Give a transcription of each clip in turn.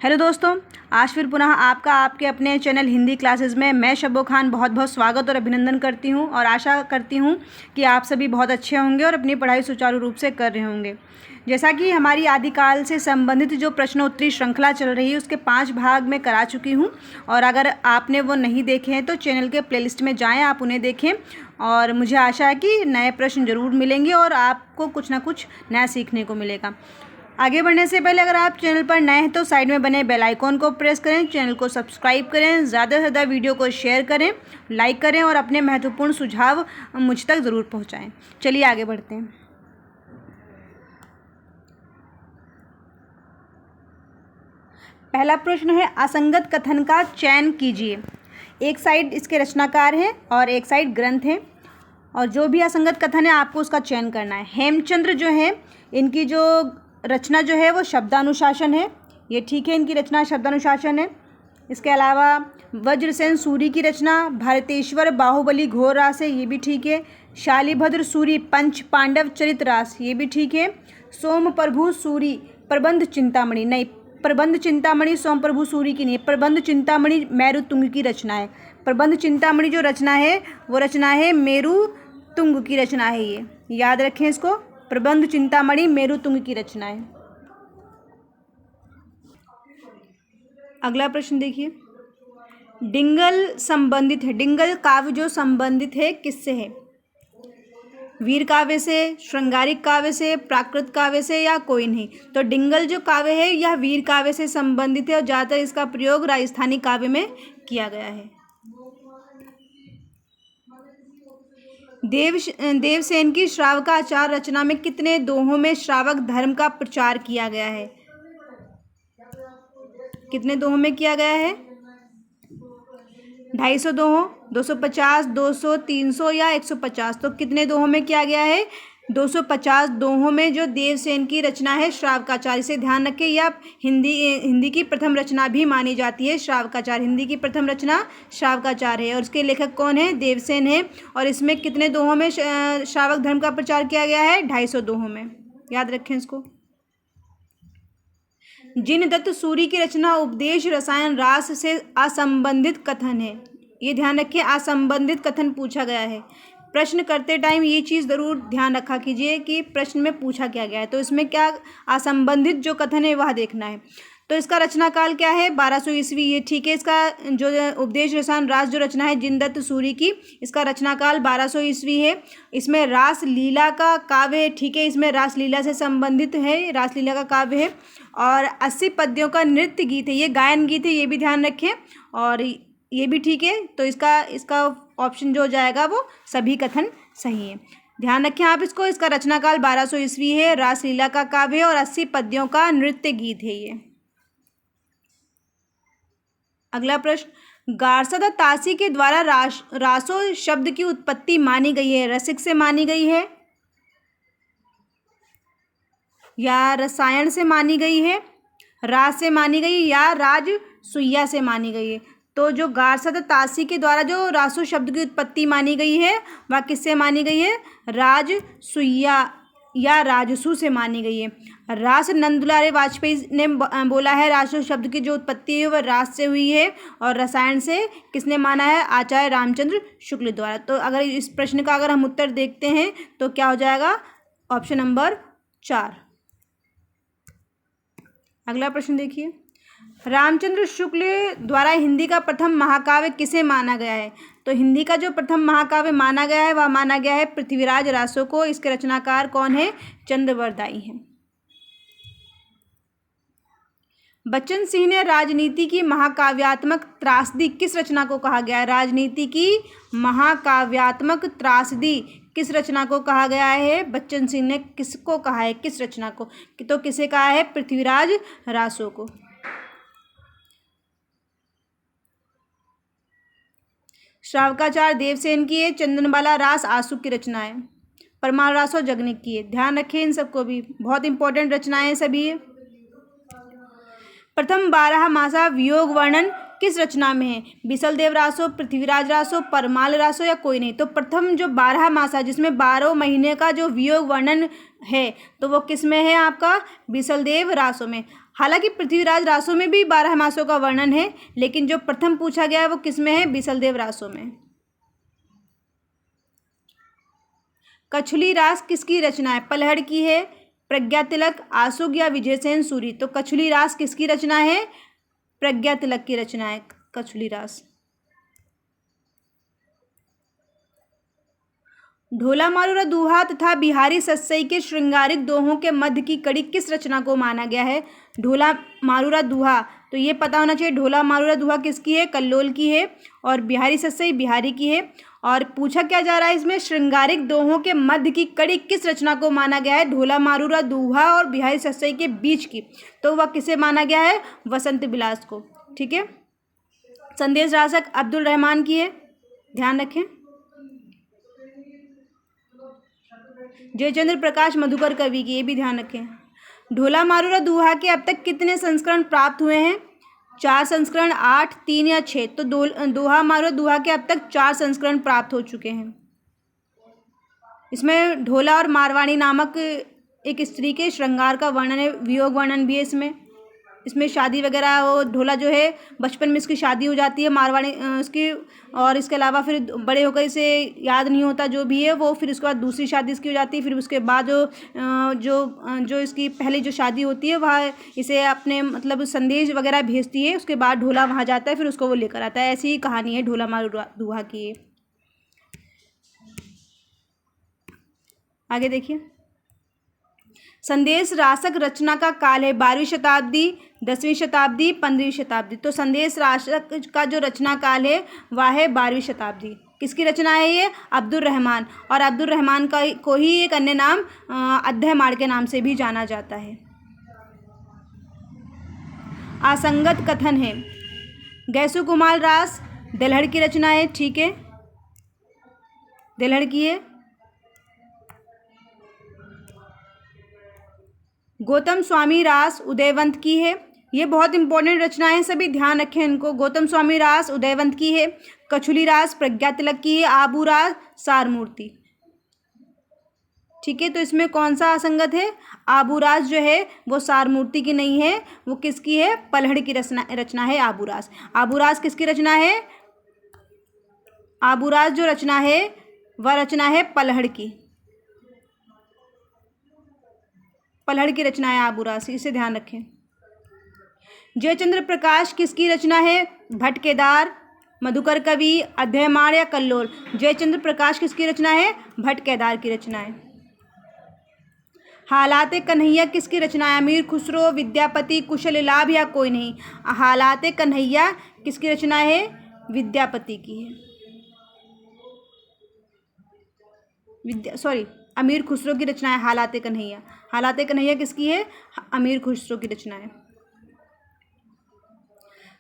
Hello दोस्तों, आज फिर पुनः आपका आपके अपने चैनल हिंदी क्लासेस में मैं शब्बो खान बहुत बहुत स्वागत और अभिनंदन करती हूं और आशा करती हूं कि आप सभी बहुत अच्छे होंगे और अपनी पढ़ाई सुचारू रूप से कर रहे होंगे। जैसा कि हमारी आदिकाल से संबंधित जो प्रश्नोत्तरी श्रृंखला चल रही है उसके 5 भाग में करा चुकी हूं और अगर आपने वो नहीं देखे हैं तो चैनल के प्लेलिस्ट में जाएँ, आप उन्हें देखें और मुझे आशा है कि नए प्रश्न ज़रूर मिलेंगे और आपको कुछ ना कुछ नया सीखने को मिलेगा। आगे बढ़ने से पहले अगर आप चैनल पर नए हैं तो साइड में बने बेल आइकॉन को प्रेस करें, चैनल को सब्सक्राइब करें, ज़्यादा से ज़्यादा वीडियो को शेयर करें, लाइक करें और अपने महत्वपूर्ण सुझाव मुझ तक ज़रूर पहुंचाएं। चलिए आगे बढ़ते हैं। पहला प्रश्न है, असंगत कथन का चयन कीजिए। एक साइड इसके रचनाकार हैं और एक साइड ग्रंथ है और जो भी असंगत कथन है आपको उसका चयन करना है। हेमचंद्र जो है, इनकी जो रचना जो है वो शब्दानुशासन है, ये ठीक है, इनकी रचना शब्दानुशासन है। इसके अलावा वज्रसेन सूरी की रचना भारतेश्वर बाहुबली घोर रास है, ये भी ठीक है। शालिभद्र सूरी पंच पांडव चरित रास, ये भी ठीक है। सोम प्रभु सूरी प्रबंध चिंतामणि, नहीं, प्रबंध चिंतामणि सोम प्रभु सूरी की नहीं, प्रबंध चिंतामणि मेरु तुंग की रचना है। प्रबंध चिंतामणि जो रचना है वो रचना है मेरु तुंग की रचना है, ये याद रखें इसको। प्रबंध चिंतामणि मेरु तुंग की रचना है। अगला प्रश्न देखिए, डिंगल संबंधित है, डिंगल काव्य जो संबंधित है किससे है? वीर काव्य से, श्रृंगारिक काव्य से, प्राकृत काव्य से या कोई नहीं। तो डिंगल जो काव्य है यह वीर काव्य से संबंधित है और ज़्यादातर इसका प्रयोग राजस्थानी काव्य में किया गया है। देवसेन की श्रावकाचार रचना में कितने दोहों में श्रावक धर्म का प्रचार किया गया है? कितने दोहों में किया गया है? 250 दोहों, 250, 200, 300 या 150। तो कितने दोहों में किया गया है? 250 दोहों में जो देवसेन की रचना है श्रावकाचार, इसे ध्यान रखें। यह हिंदी की प्रथम रचना भी मानी जाती है। श्रावकाचार हिंदी की प्रथम रचना श्रावकाचार है और उसके लेखक कौन है? देवसेन है। और इसमें कितने दोहों में श्रावक धर्म का प्रचार किया गया है? 250 दोहों में, याद रखें इसको। जिनदत्त सूरी की रचना उपदेश रसायन रास से असंबंधित कथन है, ये ध्यान रखिए, असंबंधित कथन पूछा गया है। प्रश्न करते टाइम ये चीज़ ज़रूर ध्यान रखा कीजिए कि प्रश्न में पूछा क्या गया है, तो इसमें क्या असंबंधित जो कथन है वह देखना है। तो इसका रचना काल क्या है? 1200 ईस्वी, ये ठीक है। इसका जो उपदेश रसायन रास जो रचना है जिनदत्त सूरी की, इसका रचना काल 1200 ईस्वी है। इसमें रास लीला का काव्य है, ठीक है, इसमें रास लीला से संबंधित है, रास लीला का काव्य है। और 80 पद्यों का नृत्य गीत है, ये गायन गीत है, ये भी ध्यान रखें और ये भी ठीक है। तो इसका ऑप्शन जो हो जाएगा वो सभी कथन सही है, ध्यान रखें आप इसको। इसका रचना काल 1200 ईस्वी है, रास लीला का काव्य है और 80 पद्यों का नृत्य गीत है ये। अगला प्रश्न, गार्सद तासी के द्वारा रासो शब्द की उत्पत्ति मानी गई है, रसिक से मानी गई है या रसायन से मानी गई है, रास से मानी गई या राजसूया से मानी गई है? तो जो गार्सद तासी के द्वारा जो रासो शब्द की उत्पत्ति मानी गई है वह किससे मानी गई है? राजसूया या राजसू से मानी गई है। रास नंदुलारे वाजपेयी ने बोला है रासो शब्द की जो उत्पत्ति है वह रास से हुई है और रसायन से किसने माना है? आचार्य रामचंद्र शुक्ल द्वारा। तो अगर इस प्रश्न का अगर हम उत्तर देखते हैं तो क्या हो जाएगा? Option number 4। अगला प्रश्न देखिए, रामचंद्र शुक्ल द्वारा हिंदी का प्रथम महाकाव्य किसे माना गया है? तो हिंदी का जो प्रथम महाकाव्य माना गया है वह माना गया है पृथ्वीराज रासो को। इसके रचनाकार कौन है? चंद्रवरदाई हैं। बच्चन सिंह ने राजनीति की महाकाव्यात्मक त्रासदी किस रचना को कहा गया है? राजनीति की महाकाव्यात्मक त्रासदी किस रचना को कहा गया है? बच्चन सिंह ने किसको कहा है, किस रचना को? तो किसे कहा है? पृथ्वीराज रासो को। श्रावकाचार देवसेन की है, चंदनबाला रास आसुक की रचना है, परमार रासो जगनिक की है। ध्यान रखें इन सबको भी, बहुत इंपॉर्टेंट रचनाएं सभी है। प्रथम 12 मासा वियोग वर्णन किस रचना में है? बिसलदेव रासो, पृथ्वीराज रासो, परमाल रासो या कोई नहीं? तो प्रथम जो 12 मासा जिसमें 12 महीने का जो वियोग वर्णन है तो वो किस में है? आपका बिसलदेव रासो में। हालांकि पृथ्वीराज रासो में भी 12 मासों का वर्णन है, लेकिन जो प्रथम पूछा गया है वो किस में है? बिसलदेव रासो में। कछुली रास किसकी रचना है? पलहड़ की है, प्रज्ञा तिलक, आसुग या विजयसेन सूरी? तो कछुली रास किसकी रचना है? प्रज्ञा तिलक की रचना है कछुली रास। ढोला मारूरा दूहा तथा बिहारी सत्सई के श्रृंगारिक दोहों के मध्य की कड़ी किस रचना को माना गया है? ढोला मारूरा दूहा, तो ये पता होना चाहिए ढोला मारूरा दूहा किसकी है? कल्लोल की है। और बिहारी सत्सई बिहारी की है। और पूछा क्या जा रहा है इसमें? श्रृंगारिक दोहों के मध्य की कड़ी किस रचना को माना गया है? ढोला मारूरा दूहा और बिहारी सत्सई के बीच की। तो वह किसे माना गया है? वसंत विलास को। ठीक है। संदेश रासक अब्दुल रहमान की है, ध्यान रखें। जयचंद्र प्रकाश मधुकर कवि की, ये भी ध्यान रखें। ढोला मारूरा दूहा के अब तक कितने संस्करण प्राप्त हुए हैं? 4 संस्करण, 8, 3 या 6? तो दोहा मारूरा दूहा के अब तक 4 संस्करण प्राप्त हो चुके हैं। इसमें ढोला और मारवाणी नामक एक स्त्री के श्रृंगार का वर्णन है, वियोग वर्णन भी है इसमें शादी वगैरह, वो ढोला जो है बचपन में इसकी शादी हो जाती है मारवाड़ी उसकी, और इसके अलावा फिर बड़े होकर इसे याद नहीं होता जो भी है वो, फिर उसके बाद दूसरी शादी इसकी हो जाती है। फिर उसके बाद जो इसकी पहली जो शादी होती है वह इसे अपने मतलब संदेश वगैरह भेजती है, उसके बाद ढोला वहाँ जाता है, फिर उसको वो लेकर आता है। ऐसी ही कहानी है ढोला मारूरा दूहा की। आगे देखिए, संदेश रासक रचना का काल है 12वीं शताब्दी, 10वीं शताब्दी, 15वीं शताब्दी? तो संदेश रासक का जो रचना काल है वह है 12वीं शताब्दी। किसकी रचना है ये? अब्दुल रहमान। और अब्दुल रहमान का को ही एक अन्य नाम अद्दहमाण के नाम से भी जाना जाता है। असंगत कथन है, गैसु कुमार रास दलहड़ की रचना है, ठीक है, दलहड़ की है। गौतम स्वामी रास उदयवंत की है। ये बहुत इंपॉर्टेंट रचनाएं, सभी ध्यान रखें इनको। गौतम स्वामी रास उदयवंत की है। कछुली रास प्रज्ञा तिलक की है। आबू रास सारमूर्ति, ठीक है। तो इसमें कौन सा असंगत है? आबू रास जो है वो सारमूर्ति की नहीं है, वो किसकी है? पलहड़ की रचना है आबू रास। आबू रास किसकी रचना है? आबू रास जो रचना है वह रचना है पलहड़ की, पलहड़ की रचना है आबू रास, इसे ध्यान रखें। जयचंद्र प्रकाश किसकी रचना है? भट्ट केदार, मधुकर कवि, अद्दहमाण या कल्लोल? जयचंद्र प्रकाश किसकी रचना है? भट्ट केदार की रचना है। हालाते कन्हैया किसकी रचना है? अमीर खुसरो, विद्यापति, कुशल लाभ या कोई नहीं? हालाते कन्हैया किसकी रचना है? विद्यापति की है। अमीर खुसरो की रचना है हालाते कन्हैया। हालाते कन्हैया किसकी है? अमीर खुसरो की रचना है।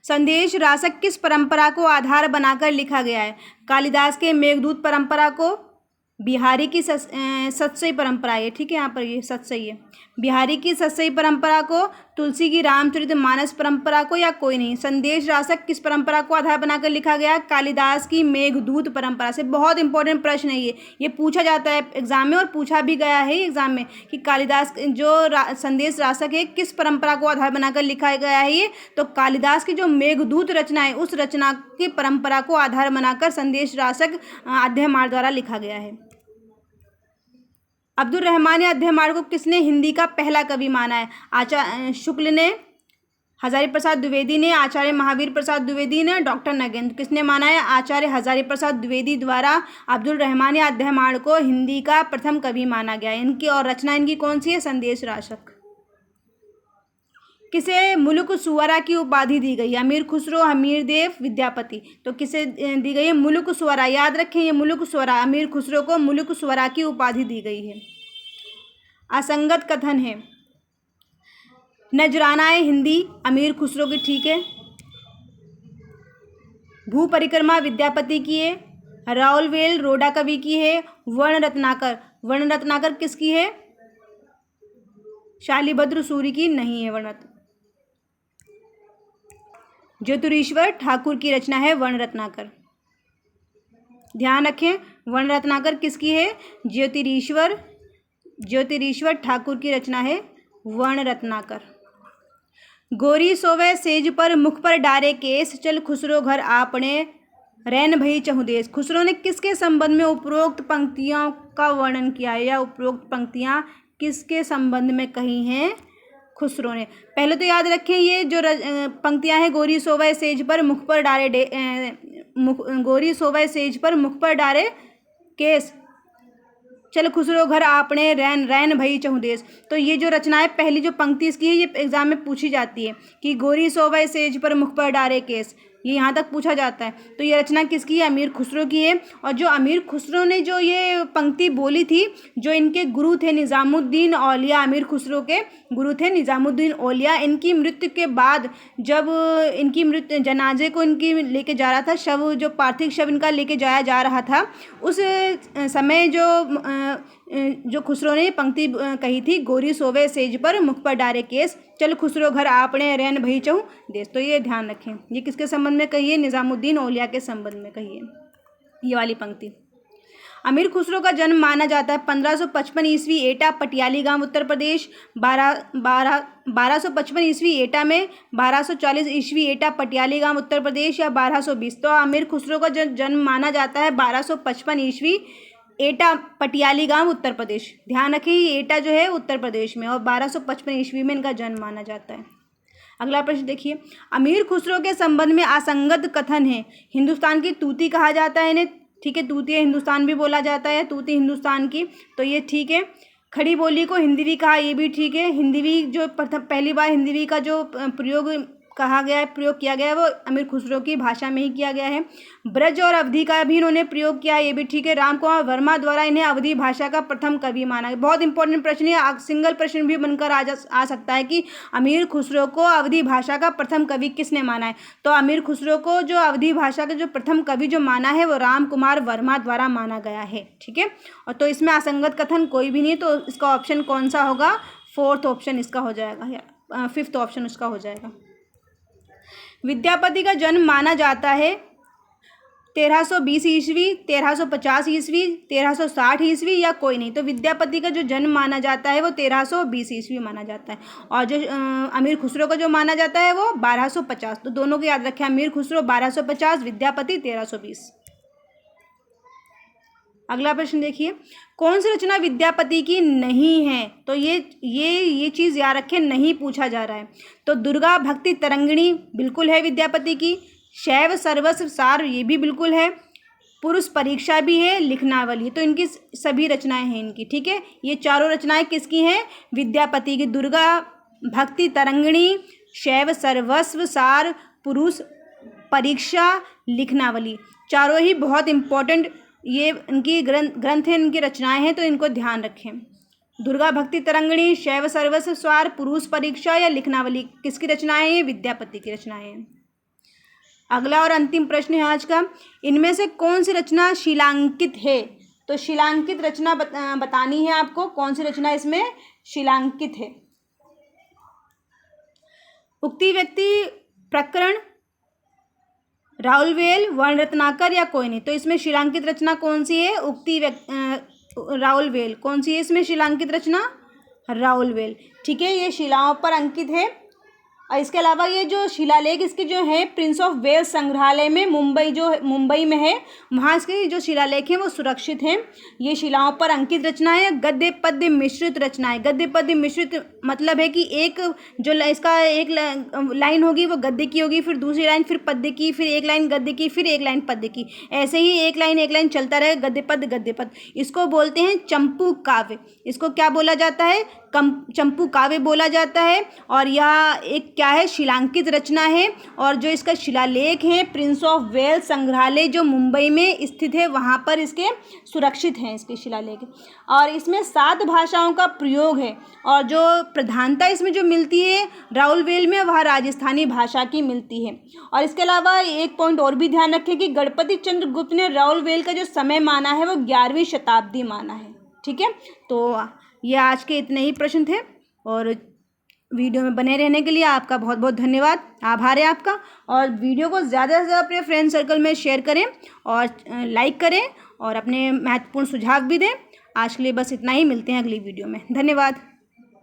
संदेश रासक किस परंपरा को आधार बनाकर लिखा गया है? कालिदास के मेघदूत परंपरा को, बिहारी की सतसई परंपरा है, ठीक है, यहाँ पर ये सतसई है। बिहारी की सतसई परंपरा को, तुलसी की रामचरितमानस परंपरा को या कोई नहीं? संदेश रासक किस परंपरा को आधार बनाकर लिखा गया? कालिदास की मेघदूत परंपरा से। बहुत इंपॉर्टेंट प्रश्न है ये पूछा जाता है एग्जाम में, और पूछा भी गया है एग्जाम में कि कालिदास जो संदेश रासक है किस परंपरा को आधार बनाकर लिखा गया है ये? तो कालिदास की जो मेघदूत रचना है उस रचना की परंपरा को आधार बनाकर संदेश रासक अद्दहमाण द्वारा लिखा गया है। अब्दुल रहमान या अद्दहमाण को किसने हिंदी का पहला कवि माना है? आचार्य शुक्ल ने, हजारी प्रसाद द्विवेदी ने, आचार्य महावीर प्रसाद द्विवेदी ने, डॉक्टर नगेंद्र? किसने माना है? आचार्य हजारी प्रसाद द्विवेदी द्वारा अब्दुल रहमान या अद्दहमाण को हिंदी का प्रथम कवि माना गया है। इनकी और रचना इनकी कौन सी है? संदेश रासक। किसे मुल्क सुवरा की उपाधि दी गई? अमीर खुसरो, हमीर देव, विद्यापति? तो किसे दी गई है? मुल्क सुवरा। याद रखें ये मुल्क सुवरा, अमीर खुसरो को मुल्क सुवरा की उपाधि दी गई है। असंगत कथन है, नजरानाए हिंदी अमीर खुसरो की, ठीक है। भू परिक्रमा विद्यापति की है। राउलवेल रोडा कवि की है। वर्ण रत्नाकर किसकी है? शालिभद्र सूरी की नहीं है वर्ण। ज्योतिरीश्वर ठाकुर की रचना है वर्ण रत्नाकर। ध्यान रखें, वर्ण रत्नाकर किसकी है? ज्योतिरीश्वर ठाकुर की रचना है वर्ण रत्नाकर। गोरी सोवे सेज पर मुख पर डारे केस, चल खुसरो घर आपने रैन भई चहुदेश। खुसरो ने किसके संबंध में उपरोक्त पंक्तियों का वर्णन किया है, या उपरोक्त पंक्तियां किसके संबंध में कही हैं खुसरो ने? पहले तो याद रखें, ये जो पंक्तियां हैं, गोरी सोवे सेज पर मुख पर डारे गोरी सोवे सेज पर मुख पर डारे केस, चल खुसरो घर आपने रैन भई चहुदेश। तो ये जो रचना है, पहली जो पंक्ति इसकी है, ये एग्जाम में पूछी जाती है कि गोरी सोवे सेज पर मुख पर डारे केस, ये यहाँ तक पूछा जाता है। तो ये रचना किसकी है? अमीर खुसरो की है। और जो अमीर खुसरो ने जो ये पंक्ति बोली थी, जो इनके गुरु थे निज़ामुद्दीन औलिया, अमीर खुसरो के गुरु थे निज़ामुद्दीन औलिया, इनकी मृत्यु के बाद जब इनकी मृत्यु जनाजे को इनकी लेके जा रहा था, शव जो पार्थिव शव इनका लेके जाया जा रहा था, उस समय जो खुसरो ने पंक्ति कही थी, गोरी सोवे सेज पर मुख पर डारे केस, चल खुसरो घर आपने रैन भई चहु देश। तो ये ध्यान रखें, ये किसके संबंध में कही है? निज़ामुद्दीन औलिया के संबंध में कही है ये वाली पंक्ति। अमीर खुसरो का जन्म माना जाता है 1555 ईस्वी एटा पटियाली गांव उत्तर प्रदेश, 1255 ईस्वी एटा में, 1240 ईस्वी एटा पटियाली गांव उत्तर प्रदेश, या 1220। तो अमीर खुसरो का जन्म माना जाता है 1255 ईस्वी एटा पटियाली गांव उत्तर प्रदेश। ध्यान रखें, ये एटा जो है उत्तर प्रदेश में, और 1255 ईस्वी में इनका जन्म माना जाता है। अगला प्रश्न देखिए, अमीर खुसरो के संबंध में असंगत कथन है। हिंदुस्तान की तूती कहा जाता है इन्हें, ठीक है, तूती हिंदुस्तान भी बोला जाता है, तूती हिंदुस्तान की, तो ये ठीक है। खड़ी बोली को हिंदवी कहा, ये भी ठीक है। हिंदवी जो पहली बार हिंदवी का जो प्रयोग किया गया है वो अमीर खुसरो की भाषा में ही किया गया है। ब्रज और अवधी का भी इन्होंने प्रयोग किया है, ये भी ठीक है। राम कुमार वर्मा द्वारा इन्हें अवधी भाषा का प्रथम कवि माना गया। बहुत इंपॉर्टेंट प्रश्न है, सिंगल प्रश्न भी बनकर आ सकता है कि अमीर खुसरो को अवधी भाषा का प्रथम कवि किसने माना है? तो अमीर खुसरो को जो अवधी भाषा का जो प्रथम कवि जो माना है वो राम कुमार वर्मा द्वारा माना गया है, ठीक है। और तो इसमें असंगत कथन कोई भी नहीं, तो इसका ऑप्शन कौन सा होगा? फोर्थ ऑप्शन इसका हो जाएगा, या फिफ्थ ऑप्शन उसका हो जाएगा। विद्यापति का जन्म माना जाता है 1320 ईस्वी, 1350 ईस्वी, 1360 ईस्वी, या कोई नहीं। तो विद्यापति का जो जन्म माना जाता है वो 1320 ईस्वी माना जाता है, और जो अमीर खुसरो का जो माना जाता है वो 1250। तो दोनों को याद रखें, अमीर खुसरो 1250, विद्यापति 1320। अगला प्रश्न देखिए, कौन सी रचना विद्यापति की नहीं है? तो ये चीज़ याद रखें, नहीं पूछा जा रहा है। तो दुर्गा भक्ति तरंगिणी बिल्कुल है विद्यापति की, शैव सर्वस्व सार ये भी बिल्कुल है, पुरुष परीक्षा भी है, लिखनावली, तो इनकी सभी रचनाएं हैं इनकी, ठीक है। ये चारों रचनाएं किसकी हैं? विद्यापति की। दुर्गा भक्ति तरंगिणी, शैव सर्वस्व सार, पुरुष परीक्षा, लिखनावली, चारों ही बहुत इंपॉर्टेंट ये इनकी ग्रंथ हैं, इनकी रचनाएं हैं, तो इनको ध्यान रखें। दुर्गा भक्ति तरंगिणी, शैव सर्वस्व सार, पुरुष परीक्षा या लिखनावली किसकी रचनाएं हैं? विद्यापति की रचनाएं हैं। अगला और अंतिम प्रश्न है आज का, इनमें से कौन सी रचना शिलांकित है? तो शिलांकित रचना बतानी है आपको, कौन सी रचना इसमें शिलांकित है? उक्ति व्यक्ति प्रकरण, राउलवेल, वर्ण रत्नाकर, या कोई नहीं। तो इसमें शिलांकित रचना कौन सी है? उक्ति राउलवेल। कौन सी है इसमें शिलांकित रचना? राउलवेल, ठीक है, ये शिलाओं पर अंकित है। और इसके अलावा ये जो शिलालेख इसके जो है प्रिंस ऑफ वेल्स संग्रहालय में मुंबई में है, वहाँ इसके जो शिलालेख हैं वो सुरक्षित हैं। ये शिलाओं पर अंकित रचनाएं है। गद्य पद्य मिश्रित रचनाएं, गद्य पद्य मिश्रित मतलब है कि एक जो इसका एक लाइन होगी वो गद्य की होगी, फिर दूसरी लाइन फिर पद्य की, फिर एक लाइन गद्य की, फिर एक लाइन पद्य की, ऐसे ही एक लाइन चलता रहे, गद्य पद्य। इसको बोलते हैं चंपू काव्य। इसको क्या बोला जाता है? चंपू काव्य बोला जाता है। और यह एक क्या है? शिलांकित रचना है। और जो इसका शिलालेख है प्रिंस ऑफ वेल्स संग्रहालय जो मुंबई में स्थित है, वहाँ पर इसके सुरक्षित हैं इसके शिलालेख। और इसमें 7 भाषाओं का प्रयोग है, और जो प्रधानता इसमें जो मिलती है राउलवेल में वह राजस्थानी भाषा की मिलती है। और इसके अलावा एक पॉइंट और भी ध्यान रखें कि गणपति चंद्र गुप्त ने राउलवेल का जो समय माना है वो 11वीं शताब्दी माना है, ठीक है। तो ये आज के इतने ही प्रश्न थे, और वीडियो में बने रहने के लिए आपका बहुत बहुत धन्यवाद, आभार है आपका। और वीडियो को ज़्यादा से ज़्यादा अपने फ्रेंड सर्कल में शेयर करें और लाइक करें और अपने महत्वपूर्ण सुझाव भी दें। आज के लिए बस इतना ही, मिलते हैं अगली वीडियो में। धन्यवाद।